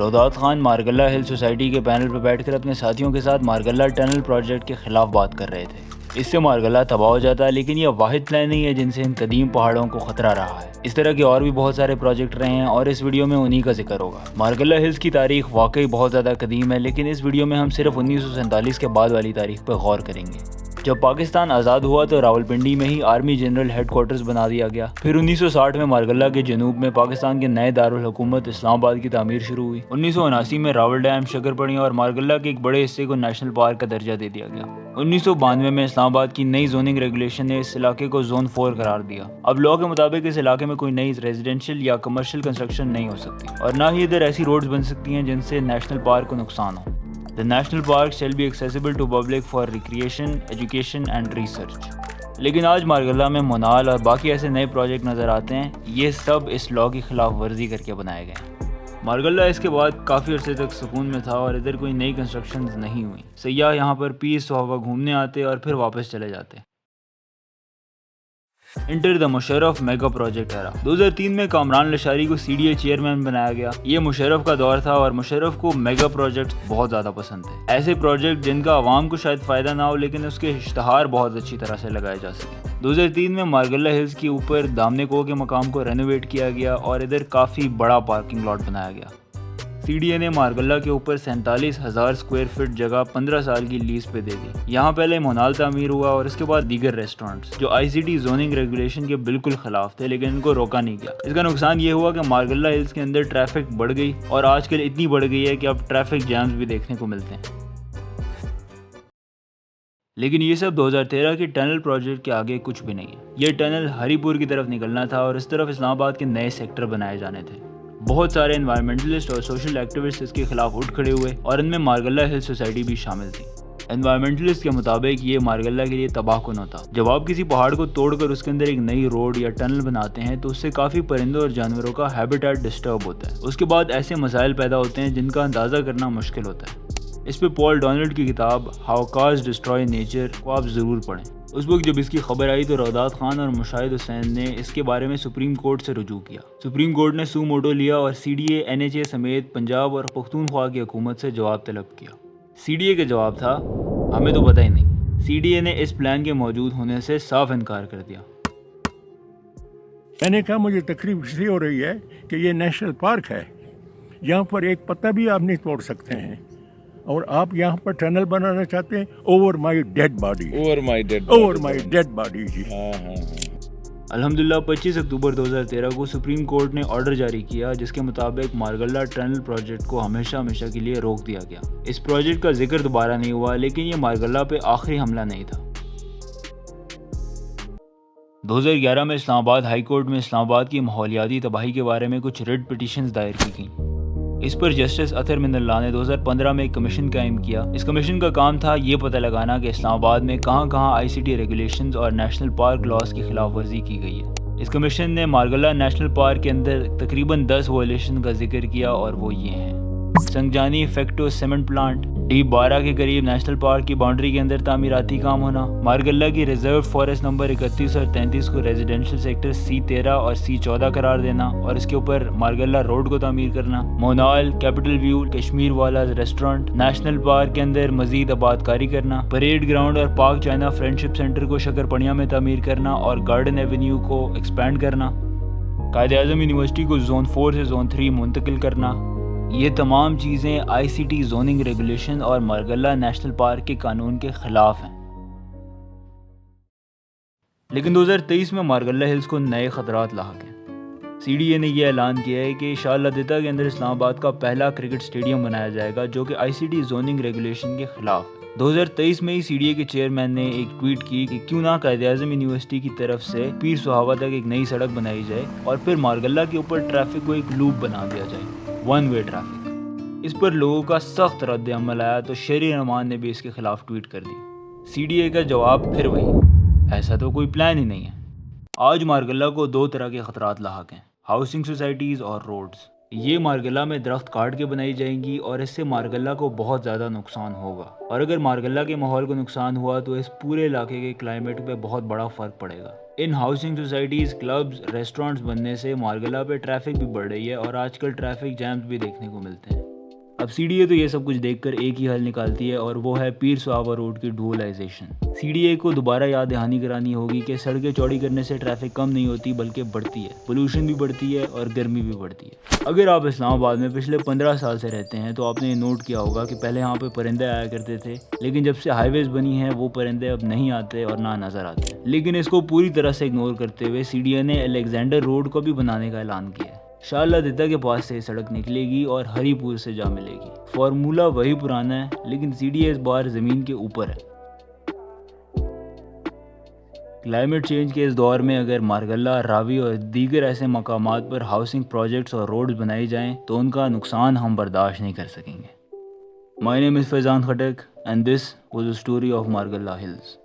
رودات خان مارگلہ ہل سوسائٹی کے پینل پر بیٹھ کر اپنے ساتھیوں کے ساتھ مارگلہ ٹنل پروجیکٹ کے خلاف بات کر رہے تھے۔ اس سے مارگلہ تباہ ہو جاتا ہے، لیکن یہ واحد پلان نہیں ہے جن سے ان قدیم پہاڑوں کو خطرہ رہا ہے۔ اس طرح کے اور بھی بہت سارے پروجیکٹ رہے ہیں اور اس ویڈیو میں انہی کا ذکر ہوگا۔ مارگلہ ہلز کی تاریخ واقعی بہت زیادہ قدیم ہے، لیکن اس ویڈیو میں ہم صرف 1947 کے بعد والی تاریخ پر غور کریں گے۔ جب پاکستان آزاد ہوا تو راولپنڈی میں ہی آرمی جنرل ہیڈ کوارٹرز بنا دیا گیا۔ پھر 1960 میں مارگلہ کے جنوب میں پاکستان کے نئے دارالحکومت اسلام آباد کی تعمیر شروع ہوئی۔ 1979 میں راول ڈیم، شکرپنی اور مارگلہ کے ایک بڑے حصے کو نیشنل پارک کا درجہ دے دیا گیا۔ 1992 میں اسلام آباد کی نئی زوننگ ریگولیشن نے اس علاقے کو زون 4 قرار دیا۔ اب لاء کے مطابق اس علاقے میں کوئی نئی ریزیڈینشیل یا کمرشل کنسٹرکشن نہیں ہو سکتی اور نہ ہی ادھر ایسی روڈز بن سکتی ہیں جن سے نیشنل پارک کو نقصان ہو۔ The national park shall be accessible to public for recreation, education and research۔ لیکن آج مارگلہ میں مونال اور باقی ایسے نئے پروجیکٹ نظر آتے ہیں، یہ سب اس لاء کی خلاف ورزی کر کے بنائے گئے ہیں۔ مارگلہ اس کے بعد کافی عرصے تک سکون میں تھا اور ادھر کوئی نئی کنسٹرکشنز نہیں ہوئی۔ سیاح یہاں پر پیس و ہوا گھومنے آتے اور پھر واپس چلے جاتے۔ Enter the Musharraf mega project era. 2003 میں کامران لشاری کو CDA چیئرمین بنایا گیا۔ یہ مشرف کا دور تھا اور مشرف کو میگا پروجیکٹس بہت زیادہ پسند تھے، ایسے پروجیکٹ جن کا عوام کو شاید فائدہ نہ ہو لیکن اس کے اشتہار بہت اچھی طرح سے لگائے جا سکے۔ 2003 میں مارگلہ ہلز کے اوپر دامنے کو کے مقام کو رینوویٹ کیا گیا اور ادھر کافی بڑا پارکنگ لاٹ بنایا گیا۔ CDA نے مارگلہ کے اوپر 47,000 اسکوائر فٹ جگہ 15 سال کی لیز پہ دے دی۔ یہاں پہلے مونال تعمیر ہوا اور اس کے بعد دیگر ریسٹورنٹس جو ICT زوننگ ریگولیشن کے بالکل خلاف تھے، لیکن ان کو روکا نہیں گیا۔ اس کا نقصان یہ ہوا کہ مارگلہ ہلز کے اندر ٹریفک بڑھ گئی اور آج کل اتنی بڑھ گئی ہے کہ اب ٹریفک جیمز بھی دیکھنے کو ملتے ہیں۔ لیکن یہ سب 2013 کے ٹنل پروجیکٹ کے آگے کچھ بھی نہیں ہے۔ یہ ٹنل ہری پور کی طرف نکلنا تھا اور اس طرف اسلام آباد کے نئے سیکٹر بنائے جانے تھے۔ بہت سارے انوائرمنٹلسٹ اور سوشل ایکٹیوسٹ اس کے خلاف اٹھ کھڑے ہوئے اور ان میں مارگلہ ہل سوسائٹی بھی شامل تھی۔ انوائرمنٹلسٹ کے مطابق یہ مارگلہ کے لیے تباہ کن ہوتا۔ جب آپ کسی پہاڑ کو توڑ کر اس کے اندر ایک نئی روڈ یا ٹنل بناتے ہیں تو اس سے کافی پرندوں اور جانوروں کا ہیبیٹیٹ ڈسٹرب ہوتا ہے۔ اس کے بعد ایسے مسائل پیدا ہوتے ہیں جن کا اندازہ کرنا مشکل ہوتا ہے۔ اس پہ پال ڈونلڈ کی کتاب ہاؤ کارز ڈسٹرائے نیچر کو آپ ضرور پڑھیں۔ اس وقت جب اس کی خبر آئی تو رودات خان اور مشاہد حسین نے اس کے بارے میں سپریم کورٹ سے رجوع کیا۔ سپریم کورٹ نے سو موٹو لیا اور CDA، NHA سمیت پنجاب اور پختونخوا کی حکومت سے جواب طلب کیا۔ CDA کا جواب تھا، ہمیں تو پتہ ہی نہیں۔ CDA نے اس پلان کے موجود ہونے سے صاف انکار کر دیا۔ میں نے کہا مجھے تکلیف اس لیے ہو رہی ہے کہ یہ نیشنل پارک ہے، یہاں پر ایک پتا بھی آپ نہیں توڑ سکتے ہیں، اور آپ یہاں پر ٹنل بنانا چاہتے ہیں اوور مائی ڈیڈ باڈی جی۔ الحمدللہ 25 اکتوبر 2013 کو سپریم کورٹ نے آرڈر جاری کیا جس کے مطابق مارگلہ ٹنل پروجیکٹ کو ہمیشہ کے لیے روک دیا گیا۔ اس پروجیکٹ کا ذکر دوبارہ نہیں ہوا، لیکن یہ مارگلہ پہ آخری حملہ نہیں تھا۔ 2011 میں اسلام آباد ہائی کورٹ میں اسلام آباد کی ماحولیاتی تباہی کے بارے میں کچھ ریٹ پٹیشنز دائر کی گئیں۔ اس پر جسٹس اطہر من اللہ نے 2015 میں ایک کمیشن قائم کیا۔ اس کمیشن کا کام تھا یہ پتہ لگانا کہ اسلام آباد میں کہاں ICT ریگولیشنز اور نیشنل پارک لاز کی خلاف ورزی کی گئی ہے۔ اس کمیشن نے مارگلہ نیشنل پارک کے اندر تقریباً 10 وائلیشن کا ذکر کیا اور وہ یہ ہیں: سنگجانی فیکٹو سیمنٹ پلانٹ، D12 کے قریب نیشنل پارک کی باؤنڈری کے اندر تعمیراتی کام ہونا، مارگلہ کی ریزرو فارسٹ نمبر 31 اور 33 کو ریزیڈینشل سیکٹر C13 اور C14 قرار دینا اور اس کے اوپر مارگلہ روڈ کو تعمیر کرنا، مونال، کیپٹل ویو، کشمیر والا ریسٹورنٹ، نیشنل پارک کے اندر مزید آباد کاری کرنا، پریڈ گراؤنڈ اور پاک چائنا فرینڈشپ سینٹر کو شکرپنیا میں تعمیر کرنا اور گارڈن ایونیو کو ایکسپینڈ کرنا، قائد اعظم یونیورسٹی کو زون 4 سے زون 3 منتقل کرنا۔ یہ تمام چیزیں ICT زوننگ ریگولیشن اور مارگلہ نیشنل پارک کے قانون کے خلاف ہیں۔ لیکن 2023 میں مارگلہ ہلز کو نئے خطرات لاحق ہیں۔ CDA نے یہ اعلان کیا ہے کہ شارلہ کے اندر اسلام آباد کا پہلا کرکٹ سٹیڈیم بنایا جائے گا جو کہ ICT زوننگ ریگولیشن کے خلاف ہے۔ 2023 میں ہی CDA کے چیئرمین نے ایک ٹویٹ کی کہ کیوں نہ قائد اعظم یونیورسٹی کی طرف سے پیر سہاوا تک ایک نئی سڑک بنائی جائے اور پھر مارگلہ کے اوپر ٹریفک کو ایک لوپ بنا دیا جائے، ون وے ٹریفک۔ اس پر لوگوں کا سخت رد عمل آیا تو شہری رحمان نے بھی اس کے خلاف ٹویٹ کر دی۔ CDA کا جواب پھر وہی، ایسا تو کوئی پلان ہی نہیں ہے۔ آج مارگلہ کو 2 طرح کے خطرات لاحق ہیں: ہاؤسنگ سوسائٹیز اور روڈز۔ یہ مارگلہ میں درخت کاٹ کے بنائی جائیں گی اور اس سے مارگلہ کو بہت زیادہ نقصان ہوگا، اور اگر مارگلہ کے ماحول کو نقصان ہوا تو اس پورے علاقے کے کلائمیٹ پہ بہت بڑا فرق پڑے گا۔ ان ہاؤسنگ سوسائٹیز، کلبز، ریسٹورنٹس بننے سے مارگلہ پہ ٹریفک بھی بڑھ رہی ہے اور آج کل ٹریفک جیمز بھی دیکھنے کو ملتے ہیں۔ اب CDA تو یہ سب کچھ دیکھ کر ایک ہی حل نکالتی ہے اور وہ ہے پیر صحابہ روڈ کی ڈوولائزیشن۔ CDA کو دوبارہ یاد دہانی کرانی ہوگی کہ سڑکیں چوڑی کرنے سے ٹریفک کم نہیں ہوتی بلکہ بڑھتی ہے، پولوشن بھی بڑھتی ہے اور گرمی بھی بڑھتی ہے۔ اگر آپ اسلام آباد میں پچھلے 15 سال سے رہتے ہیں تو آپ نے یہ نوٹ کیا ہوگا کہ پہلے یہاں پہ پرندے آیا کرتے تھے، لیکن جب سے ہائی ویز بنی ہیں وہ پرندے اب نہیں آتے اور نہ نظر آتے۔ لیکن اس کو پوری طرح سے اگنور کرتے ہوئے CDA نے الیگزینڈر روڈ کو بھی بنانے کا اعلان کیا ہے۔ شاہ اللہ دتا کے پاس سے سڑک نکلے گی اور ہری پور سے جا ملے گی۔ فارمولا وہی پرانا ہے لیکن CDA اس بار زمین کے اوپر ہے۔ کلائمیٹ چینج کے اس دور میں اگر مارگلہ، راوی اور دیگر ایسے مقامات پر ہاؤسنگ پروجیکٹس اور روڈز بنائی جائیں تو ان کا نقصان ہم برداشت نہیں کر سکیں گے۔ My name is Faizan Khatak and this was the story of Margalla Hills.